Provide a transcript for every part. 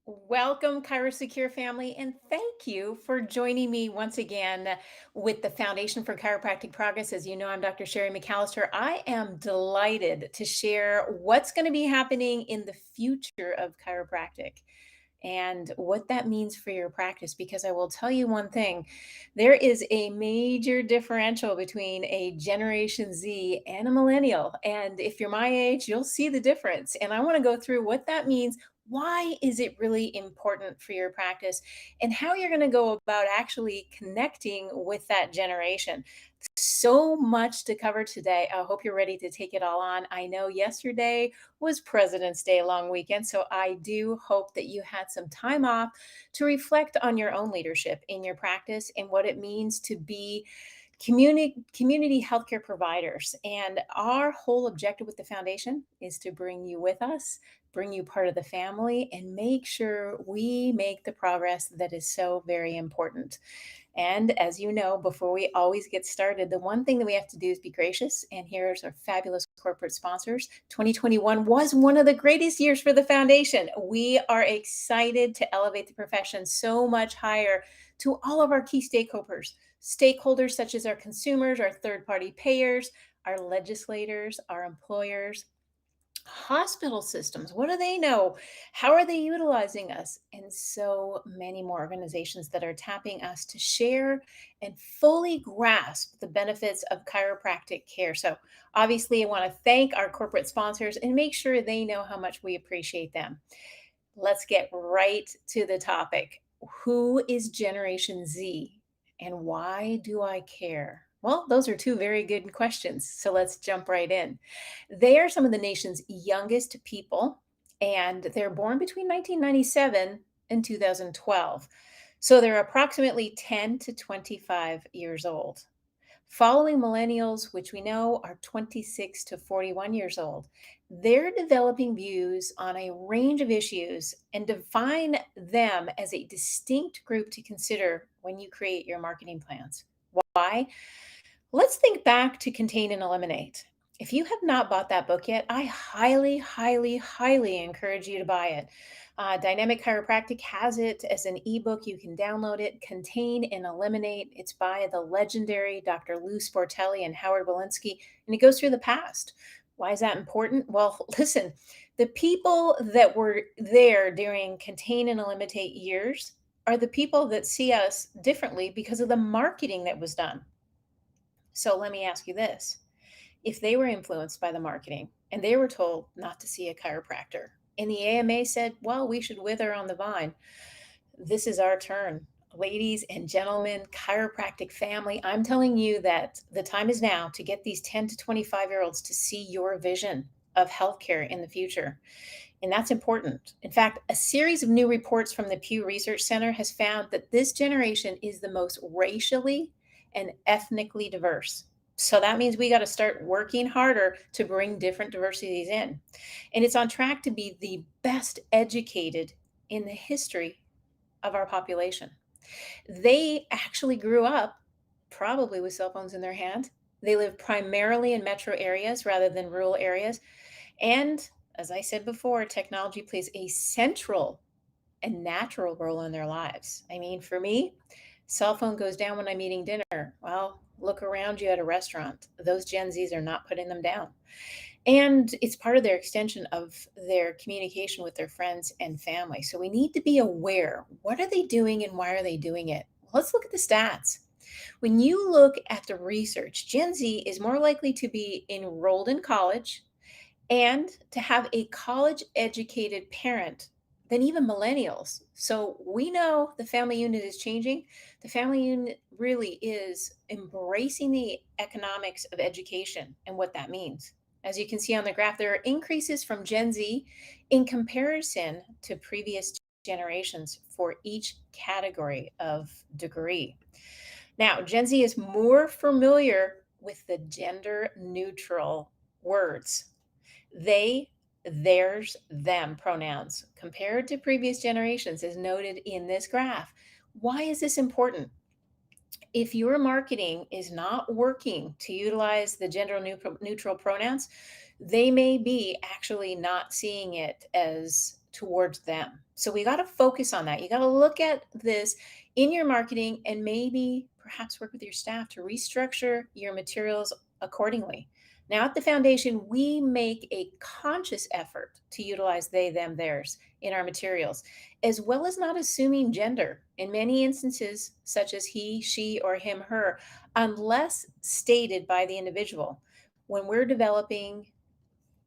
Welcome, Kairos Secure family, and thank you for joining me once again with the Foundation for Chiropractic Progress. As you know, I'm Dr. Sherry McAllister. I am delighted to share what's going to be happening in the future of chiropractic and what that means for your practice. Because I will tell you one thing, there is a major differential between a Generation Z and a millennial. And if you're my age, you'll see the difference. And I want to go through what that means. Why is it really important for your practice and how you're going to go about actually connecting with that generation? So much to cover today. I hope you're ready to take it all on. I know yesterday was President's Day long weekend, so I do hope that you had some time off to reflect on your own leadership in your practice and what it means to be community healthcare providers. And our whole objective with the foundation is to bring you with us, bring you part of the family, and make sure we make the progress that is so very important. And as you know, before we always get started, the one thing that we have to do is be gracious. And here's our fabulous corporate sponsors. 2021 was one of the greatest years for the foundation. We are excited to elevate the profession so much higher to all of our key stakeholders such as our consumers, our third-party payers, our legislators, our employers, hospital systems. What do they know? How are they utilizing us? And so many more organizations that are tapping us to share and fully grasp the benefits of chiropractic care. So, obviously, I want to thank our corporate sponsors and make sure they know how much we appreciate them. Let's get right to the topic. Who is Generation Z and why do I care? Well, those are two very good questions. So let's jump right in. They are some of the nation's youngest people, and they're born between 1997 and 2012. So they're approximately 10 to 25 years old. Following millennials, which we know are 26 to 41 years old, they're developing views on a range of issues and define them as a distinct group to consider when you create your marketing plans. Why? Let's think back to Contain and Eliminate. If you have not bought that book yet, I highly, highly, highly encourage you to buy it. Dynamic Chiropractic has it as an ebook. You can download it. Contain and Eliminate. It's by the legendary Dr. Lou Sportelli and Howard Walensky, and it goes through the past. Why is that important? Well, listen, the people that were there during Contain and Eliminate years are the people that see us differently because of the marketing that was done. So let me ask you this. If they were influenced by the marketing and they were told not to see a chiropractor, and the AMA said, well, we should wither on the vine, this is our turn. Ladies and gentlemen, chiropractic family, I'm telling you that the time is now to get these 10 to 25-year-olds to see your vision of healthcare in the future. And that's important. In fact, a series of new reports from the Pew Research Center has found that this generation is the most racially and ethnically diverse. So that means we got to start working harder to bring different diversities in. And it's on track to be the best educated in the history of our population. They actually grew up probably with cell phones in their hand. They live primarily in metro areas rather than rural areas. And as I said before, technology plays a central and natural role in their lives. I mean, for me, cell phone goes down when I'm eating dinner. Well, look around you at a restaurant. Those Gen Zs are not putting them down. And it's part of their extension of their communication with their friends and family. So we need to be aware. What are they doing and why are they doing it? Let's look at the stats. When you look at the research, Gen Z is more likely to be enrolled in college and to have a college educated parent than even millennials. So we know the family unit is changing. The family unit really is embracing the economics of education and what that means. As you can see on the graph, there are increases from Gen Z in comparison to previous generations for each category of degree. Now, Gen Z is more familiar with the gender neutral words they, theirs, them pronouns compared to previous generations, as noted in this graph. Why is this important? If your marketing is not working to utilize the gender neutral pronouns, they may be actually not seeing it as towards them. So we got to focus on that. You got to look at this in your marketing and maybe perhaps work with your staff to restructure your materials accordingly. Now, at the foundation, we make a conscious effort to utilize they, them, theirs in our materials, as well as not assuming gender in many instances, such as he, she, or him, her, unless stated by the individual. When we're developing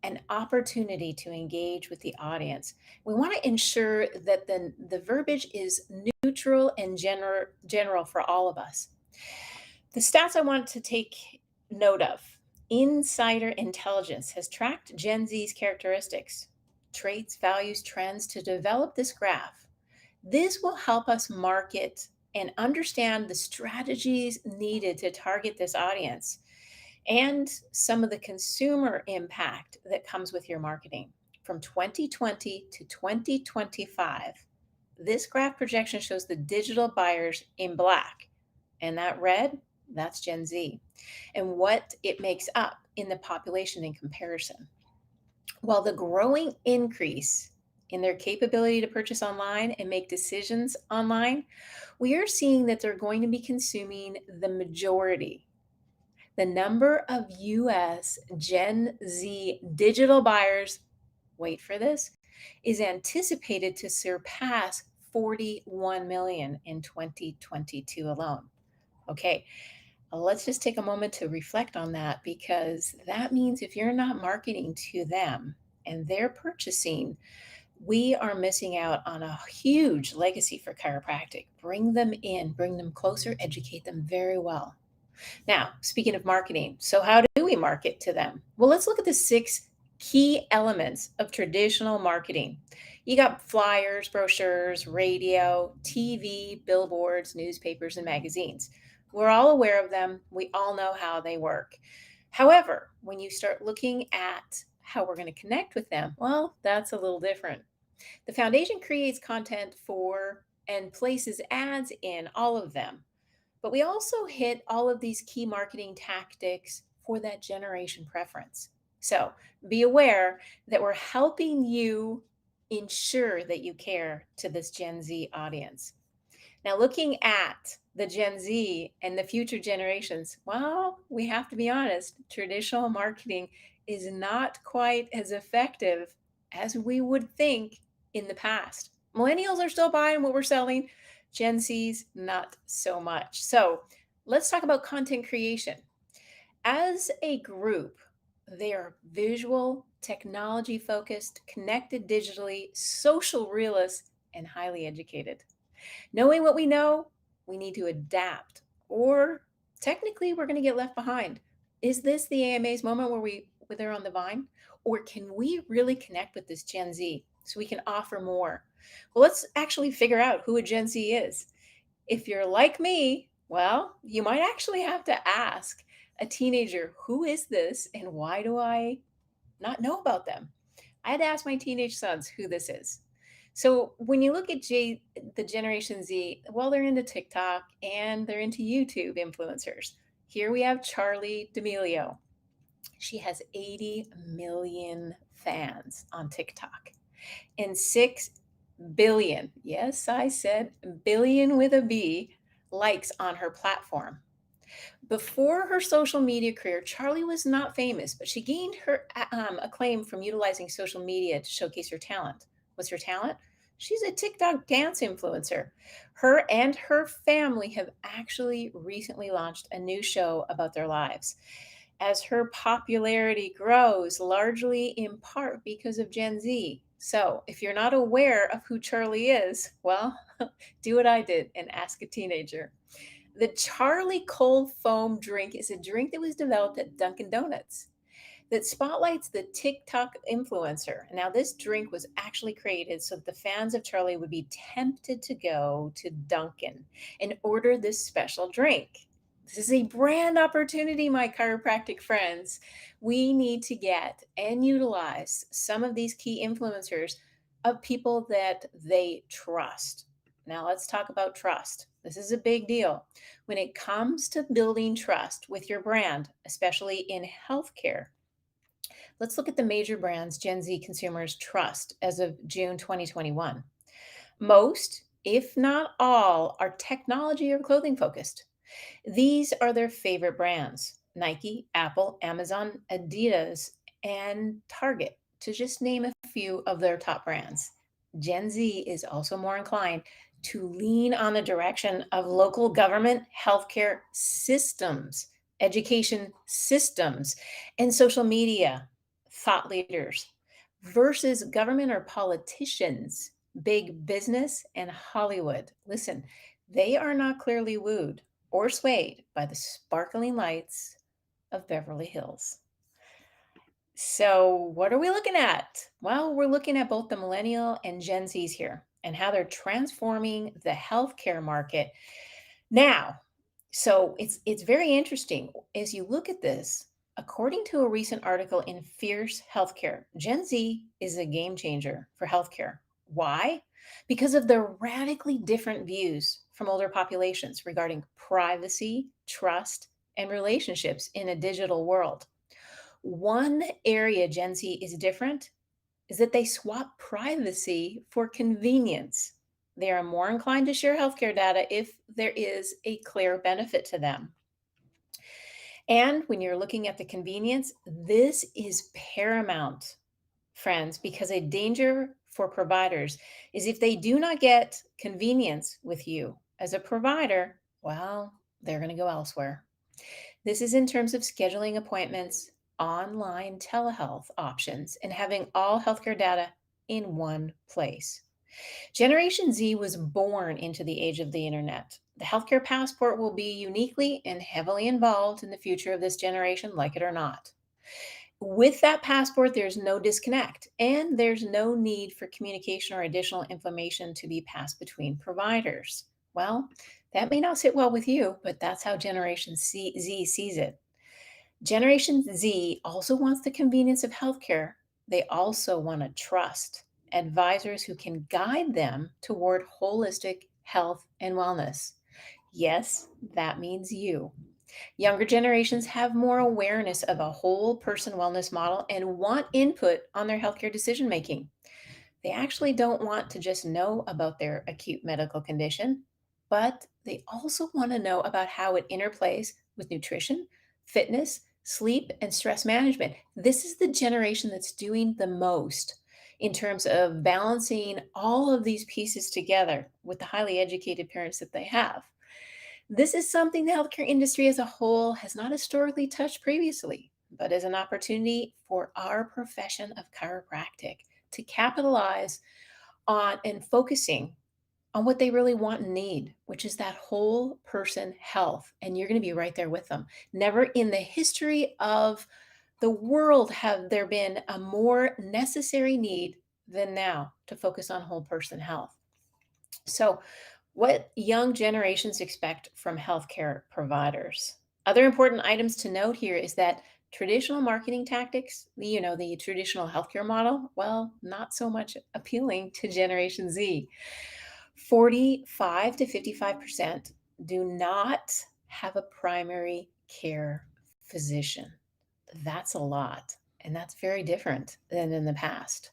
an opportunity to engage with the audience, we want to ensure that the verbiage is neutral and general for all of us. The stats I want to take note of: Insider Intelligence has tracked Gen Z's characteristics, traits, values, trends to develop this graph. This will help us market and understand the strategies needed to target this audience and some of the consumer impact that comes with your marketing. From 2020 to 2025, this graph projection shows the digital buyers in black, and that red, that's Gen Z, and what it makes up in the population in comparison. While the growing increase in their capability to purchase online and make decisions online, we are seeing that they're going to be consuming the majority. The number of US Gen Z digital buyers, wait for this, is anticipated to surpass 41 million in 2022 alone. Okay, let's just take a moment to reflect on that, because that means if you're not marketing to them and they're purchasing, we are missing out on a huge legacy for chiropractic. Bring them in, bring them closer, educate them very well. Now, speaking of marketing, so how do we market to them? Well, let's look at the 6 key elements of traditional marketing. You got flyers, brochures, radio, TV, billboards, newspapers, and magazines. We're all aware of them. We all know how they work. However, when you start looking at how we're going to connect with them, well, that's a little different. The foundation creates content for and places ads in all of them. But we also hit all of these key marketing tactics for that generation preference. So be aware that we're helping you ensure that you care to this Gen Z audience. Now, looking at the Gen Z and the future generations, well, we have to be honest, traditional marketing is not quite as effective as we would think in the past. Millennials are still buying what we're selling, Gen Z's not so much. So let's talk about content creation. As a group, they are visual, technology focused, connected digitally, social realists, and highly educated. Knowing what we know, we need to adapt, or technically, we're going to get left behind. Is this the AMA's moment where they're on the vine, or can we really connect with this Gen Z so we can offer more? Well, let's actually figure out who a Gen Z is. If you're like me, well, you might actually have to ask a teenager, who is this and why do I not know about them? I had to ask my teenage sons who this is. So when you look at the Generation Z, well, they're into TikTok and they're into YouTube influencers. Here we have Charlie D'Amelio. She has 80 million fans on TikTok and 6 billion, yes, I said billion with a B, likes on her platform. Before her social media career, Charlie was not famous, but she gained her acclaim from utilizing social media to showcase her talent. What's her talent? She's a TikTok dance influencer. Her and her family have actually recently launched a new show about their lives. As her popularity grows, largely in part because of Gen Z. So, if you're not aware of who Charlie is, well, do what I did and ask a teenager. The Charlie Cold Foam drink is a drink that was developed at Dunkin' Donuts that spotlights the TikTok influencer. Now, this drink was actually created so that the fans of Charlie would be tempted to go to Dunkin' and order this special drink. This is a brand opportunity, my chiropractic friends. We need to get and utilize some of these key influencers of people that they trust. Now, let's talk about trust. This is a big deal. When it comes to building trust with your brand, especially in healthcare, Let's look at the major brands Gen Z consumers trust as of June 2021. Most, if not all, are technology or clothing focused. These are their favorite brands: Nike, Apple, Amazon, Adidas, and Target, to just name a few of their top brands. Gen Z is also more inclined to lean on the direction of local government, healthcare systems, education systems, and social media thought leaders versus government or politicians, big business, and Hollywood. Listen, they are not clearly wooed or swayed by the sparkling lights of Beverly Hills. So, what are we looking at? Well, we're looking at both the millennial and Gen Zs here and how they're transforming the healthcare market now. So, it's very interesting as you look at this. According to a recent article in Fierce Healthcare, Gen Z is a game changer for healthcare. Why? Because of the radically different views from older populations regarding privacy, trust, and relationships in a digital world. One area Gen Z is different is that they swap privacy for convenience. They are more inclined to share healthcare data if there is a clear benefit to them. And when you're looking at the convenience, this is paramount, friends, because a danger for providers is if they do not get convenience with you as a provider, well, they're going to go elsewhere. This is in terms of scheduling appointments, online telehealth options, and having all healthcare data in one place. Generation Z was born into the age of the internet. The healthcare passport will be uniquely and heavily involved in the future of this generation, like it or not. With that passport, there's no disconnect, and there's no need for communication or additional information to be passed between providers. Well, that may not sit well with you, but that's how Z sees it. Generation Z also wants the convenience of healthcare. They also want to trust advisors who can guide them toward holistic health and wellness. Yes, that means you. Younger generations have more awareness of a whole person wellness model and want input on their healthcare decision making. They actually don't want to just know about their acute medical condition, but they also want to know about how it interplays with nutrition, fitness, sleep, and stress management. This is the generation that's doing the most in terms of balancing all of these pieces together with the highly educated parents that they have. This is something the healthcare industry as a whole has not historically touched previously, but is an opportunity for our profession of chiropractic to capitalize on and focusing on what they really want and need, which is that whole person health. And you're going to be right there with them. Never in the history of the world have there been a more necessary need than now to focus on whole person health. So, what young generations expect from healthcare providers. Other important items to note here is that traditional marketing tactics, the traditional healthcare model, well, not so much appealing to Generation Z. 45 to 55% do not have a primary care physician. That's a lot, and that's very different than in the past.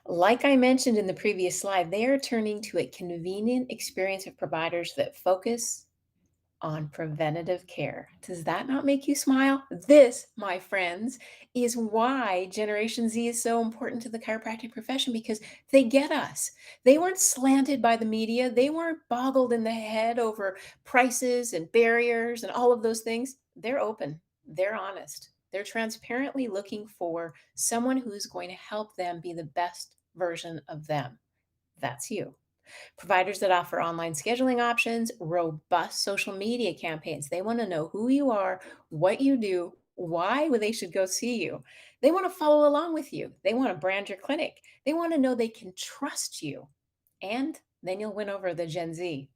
Like I mentioned in the previous slide, they are turning to a convenient experience of providers that focus on preventative care. Does that not make you smile? This, my friends, is why Generation Z is so important to the chiropractic profession because they get us. They weren't slanted by the media, they weren't boggled in the head over prices and barriers and all of those things. They're open, they're honest, they're transparently looking for someone who's going to help them be the best version of them. That's you. Providers that offer online scheduling options, robust social media campaigns. They want to know who you are, what you do, why they should go see you. They want to follow along with you. They want to brand your clinic. They want to know they can trust you. And then you'll win over the Gen Z.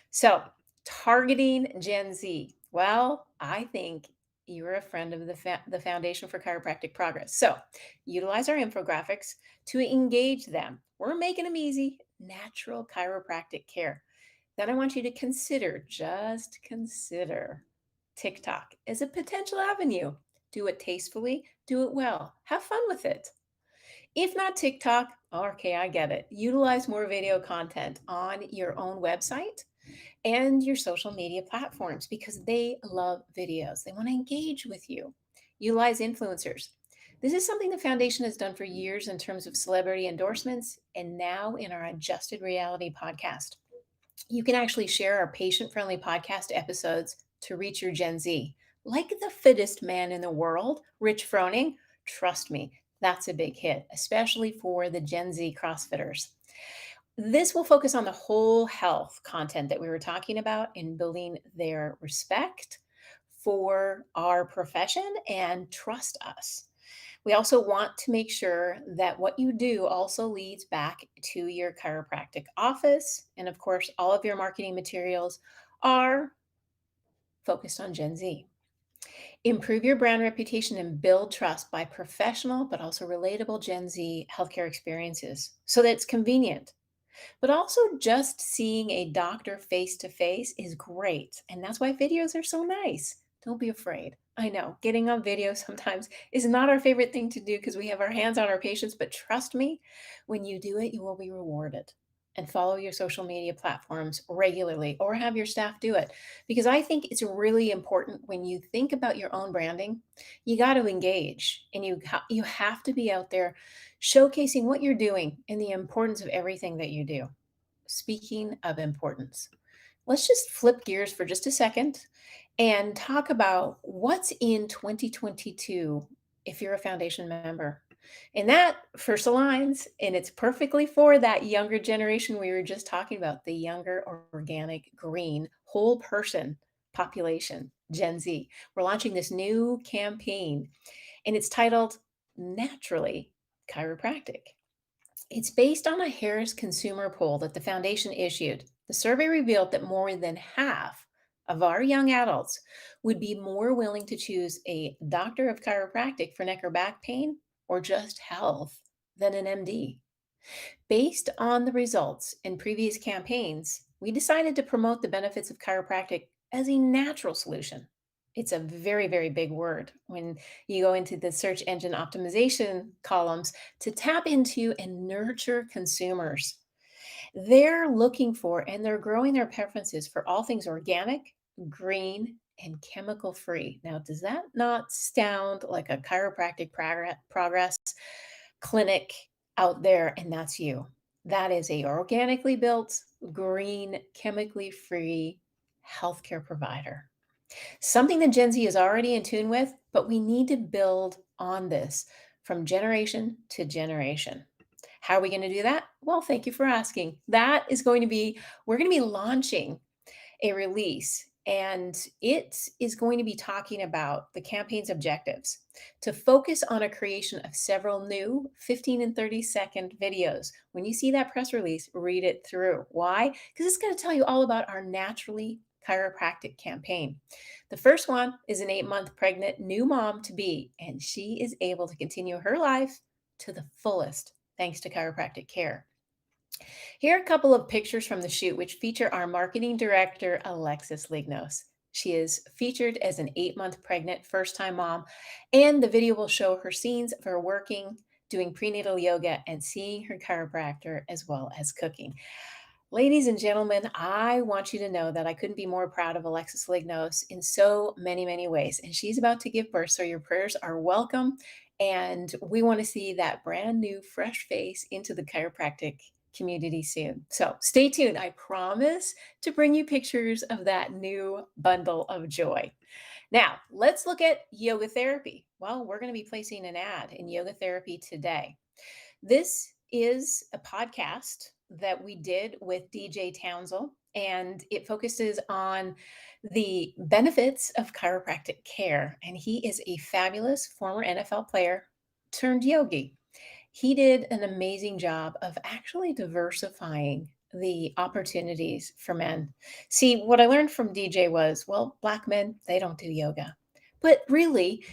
So, targeting Gen Z. Well, I think you're a friend of the Foundation for Chiropractic Progress. So, utilize our infographics to engage them. We're making them easy, natural chiropractic care. Then I want you to consider, just consider TikTok as a potential avenue. Do it tastefully, do it well. Have fun with it. If not TikTok, okay, I get it. Utilize more video content on your own website and your social media platforms because they love videos. They want to engage with you. Utilize influencers. This is something the foundation has done for years in terms of celebrity endorsements and now in our adjusted reality podcast. You can actually share our patient friendly podcast episodes to reach your Gen Z. Like the fittest man in the world, Rich Froning, trust me, that's a big hit, especially for the Gen Z CrossFitters. This will focus on the whole health content that we were talking about in building their respect for our profession and trust us. We also want to make sure that what you do also leads back to your chiropractic office. And of course, all of your marketing materials are focused on Gen Z. Improve your brand reputation and build trust by professional but also relatable Gen Z healthcare experiences so that it's convenient. But also, just seeing a doctor face to face is great. And that's why videos are so nice. Don't be afraid. I know getting on video sometimes is not our favorite thing to do because we have our hands on our patients, but trust me, when you do it, you will be rewarded. And follow your social media platforms regularly or have your staff do it. Because I think it's really important when you think about your own branding, you got to engage and you have to be out there showcasing what you're doing and the importance of everything that you do. Speaking of importance, let's just flip gears for just a second and talk about what's in 2022 if you're a foundation member. And that first aligns, and it's perfectly for that younger generation we were just talking about, the younger organic green whole person population, Gen Z. We're launching this new campaign, and it's titled Naturally Chiropractic. It's based on a Harris consumer poll that the foundation issued. The survey revealed that more than half of our young adults would be more willing to choose a doctor of chiropractic for neck or back pain or just health than an MD. Based on the results in previous campaigns, we decided to promote the benefits of chiropractic as a natural solution. It's a very, very big word when you go into the search engine optimization columns to tap into and nurture consumers. They're looking for and they're growing their preferences for all things organic, green, and chemical free. Now, does that not sound like a chiropractic progress clinic out there? And that's you. That is a organically built, green, chemically free healthcare provider. Something that Gen Z is already in tune with, but we need to build on this from generation to generation. How are we going to do that? Well, thank you for asking. We're going to be launching a release, and it is going to be talking about the campaign's objectives to focus on a creation of several new 15 and 30-second videos. When you see that press release, read it through. Why? Because it's going to tell you all about our Naturally Chiropractic campaign. The first one is an 8-month pregnant new mom to be, and she is able to continue her life to the fullest thanks to chiropractic care. Here are a couple of pictures from the shoot, which feature our marketing director, Alexis Lignos. She is featured as an 8-month pregnant first time mom, and the video will show her scenes of her working, doing prenatal yoga, and seeing her chiropractor as well as cooking. Ladies and gentlemen, I want you to know that I couldn't be more proud of Alexis Lignos in so many, many ways. And she's about to give birth, so your prayers are welcome. And we want to see that brand new, fresh face into the chiropractic community soon. So stay tuned. I promise to bring you pictures of that new bundle of joy. Now, let's look at yoga therapy. Well, we're going to be placing an ad in yoga therapy today. This is a podcast that we did with DJ Townsend, and it focuses on the benefits of chiropractic care. And he is a fabulous former NFL player turned yogi. He did an amazing job of actually diversifying the opportunities for men. See, what I learned from DJ was, well, Black men, they don't do yoga. But really,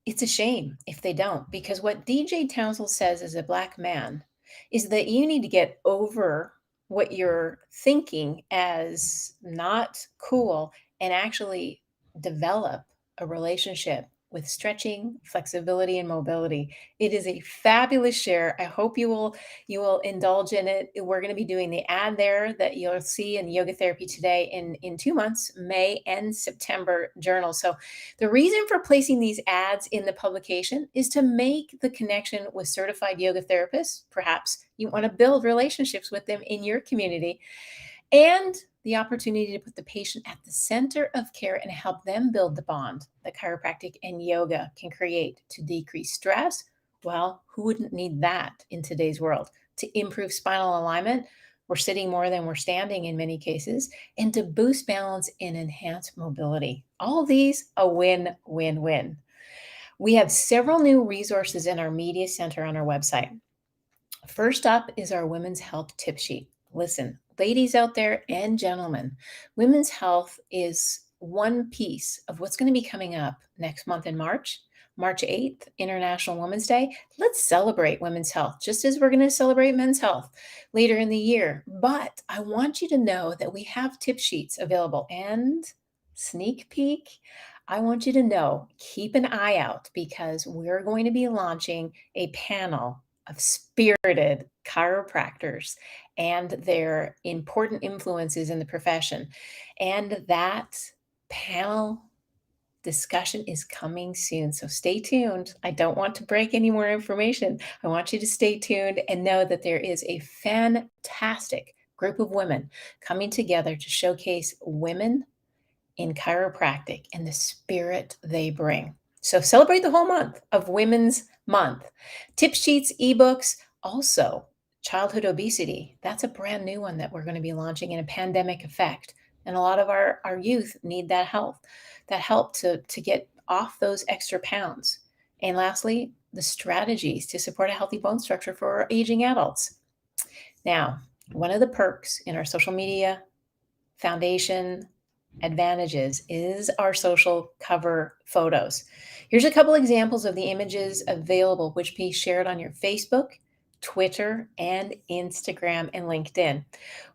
it's a shame if they don't, because what DJ Townsend says as a Black man is that you need to get over what you're thinking as not cool and actually develop a relationship with stretching, flexibility, and mobility. It is a fabulous share. I hope you will indulge in it. We're going to be doing the ad there that you'll see in Yoga Therapy Today in 2 months, May and September journal. So the reason for placing these ads in the publication is to make the connection with certified yoga therapists. Perhaps you want to build relationships with them in your community, and the opportunity to put the patient at the center of care and help them build the bond that chiropractic and yoga can create to decrease stress. Well, who wouldn't need that in today's world? To improve spinal alignment, we're sitting more than we're standing in many cases, and to boost balance and enhance mobility. All these a win, win, win. We have several new resources in our media center on our website. First up is our women's health tip sheet. Listen, ladies out there and gentlemen, women's health is one piece of what's going to be coming up next month in March. March 8th, International Women's Day. Let's celebrate women's health, just as we're going to celebrate men's health later in the year. But I want you to know that we have tip sheets available, and sneak peek, I want you to know, keep an eye out because we're going to be launching a panel of spirited chiropractors and their important influences in the profession. And that panel discussion is coming soon. So stay tuned. I don't want to break any more information. I want you to stay tuned and know that there is a fantastic group of women coming together to showcase women in chiropractic and the spirit they bring. So celebrate the whole month of Women's Month. Tip sheets, ebooks, also childhood obesity. That's a brand new one that we're going to be launching in a pandemic effect. And a lot of our youth need that help to get off those extra pounds. And lastly, the strategies to support a healthy bone structure for aging adults. Now, one of the perks in our social media foundation advantages is our social cover photos. Here's a couple examples of the images available, which be shared on your Facebook, Twitter, and Instagram and LinkedIn.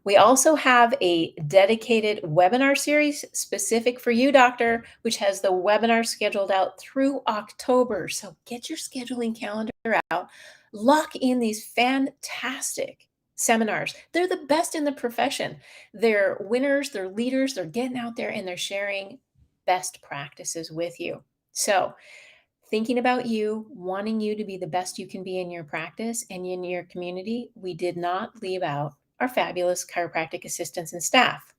We also have a dedicated webinar series specific for you, doctor, which has the webinar scheduled out through October. So get your scheduling calendar out, lock in these fantastic seminars. They're the best in the profession. They're winners, they're leaders, they're getting out there and they're sharing best practices with you. So, thinking about you, wanting you to be the best you can be in your practice and in your community, we did not leave out our fabulous chiropractic assistants and staff.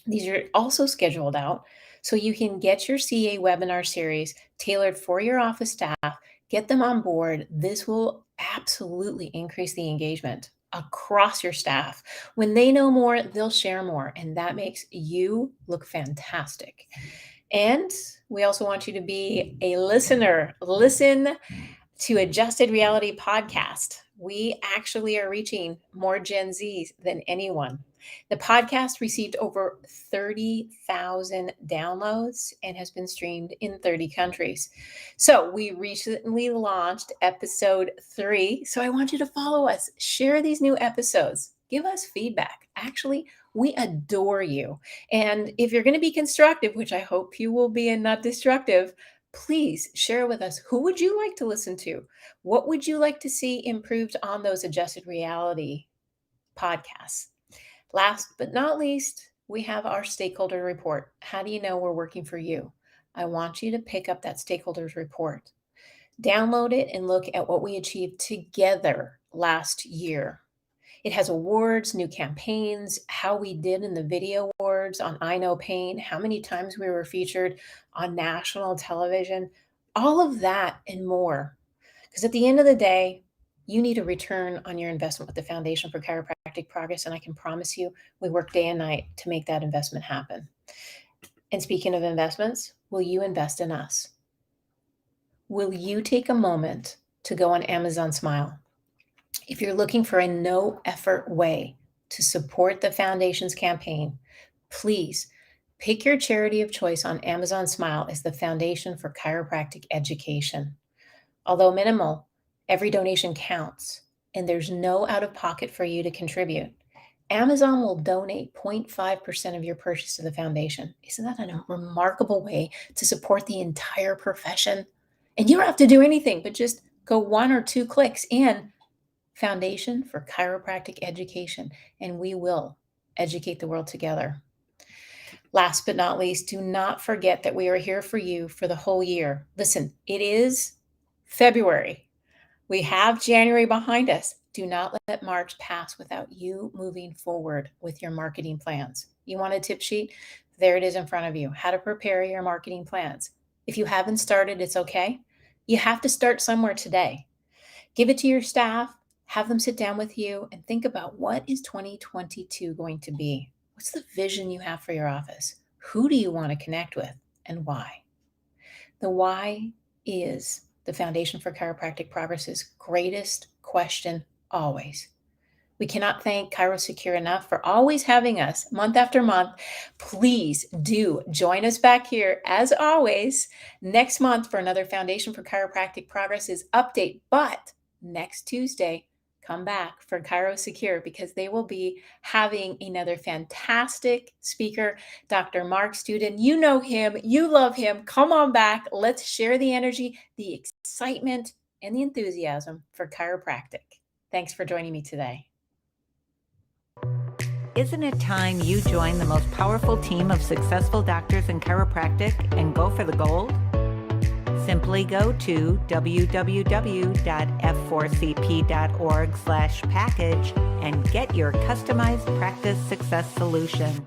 These are also scheduled out so you can get your CA webinar series tailored for your office staff, get them on board. This will absolutely increase the engagement across your staff. When they know more, they'll share more, and that makes you look fantastic. And we also want you to be a listener. Listen to Adjusted Reality Podcast. We actually are reaching more Gen Zs than anyone. The podcast received over 30,000 downloads and has been streamed in 30 countries. So we recently launched episode 3. So I want you to follow us, share these new episodes, give us feedback. Actually, we adore you. And if you're going to be constructive, which I hope you will be and not destructive, please share with us, who would you like to listen to? What would you like to see improved on those Adjusted Reality podcasts? Last but not least, we have our stakeholder report. How do you know we're working for you? I want you to pick up that stakeholders report, download it, and look at what we achieved together last year. It has awards, new campaigns, how we did in the video awards on I Know Pain, how many times we were featured on national television, all of that and more. Because at the end of the day, you need a return on your investment with the Foundation for Chiropractic Progress. And I can promise you, we work day and night to make that investment happen. And speaking of investments, will you invest in us? Will you take a moment to go on Amazon Smile? If you're looking for a no effort way to support the Foundation's campaign, please pick your charity of choice on Amazon Smile as the Foundation for Chiropractic Education. Although minimal, every donation counts, and there's no out of pocket for you to contribute. Amazon will donate 0.5% of your purchase to the foundation. Isn't that a remarkable way to support the entire profession? And you don't have to do anything but just go one or two clicks in Foundation for Chiropractic Education, and we will educate the world together. Last but not least, do not forget that we are here for you for the whole year. Listen, it is February. We have January behind us. Do not let March pass without you moving forward with your marketing plans. You want a tip sheet? There it is in front of you. How to prepare your marketing plans. If you haven't started, it's okay. You have to start somewhere today. Give it to your staff, have them sit down with you, and think about, what is 2022 going to be? What's the vision you have for your office? Who do you want to connect with, and why? The why is the Foundation for Chiropractic Progress's greatest question always. We cannot thank ChiroSecure enough for always having us month after month. Please do join us back here, as always, next month for another Foundation for Chiropractic Progress's update. But next Tuesday, come back for ChiroSecure, because they will be having another fantastic speaker, Dr. Mark Studin. You know him, you love him. Come on back. Let's share the energy, the excitement, and the enthusiasm for chiropractic. Thanks for joining me today. Isn't it time you join the most powerful team of successful doctors in chiropractic and go for the gold? Simply go to www.f4cp.org/package and get your customized practice success solution.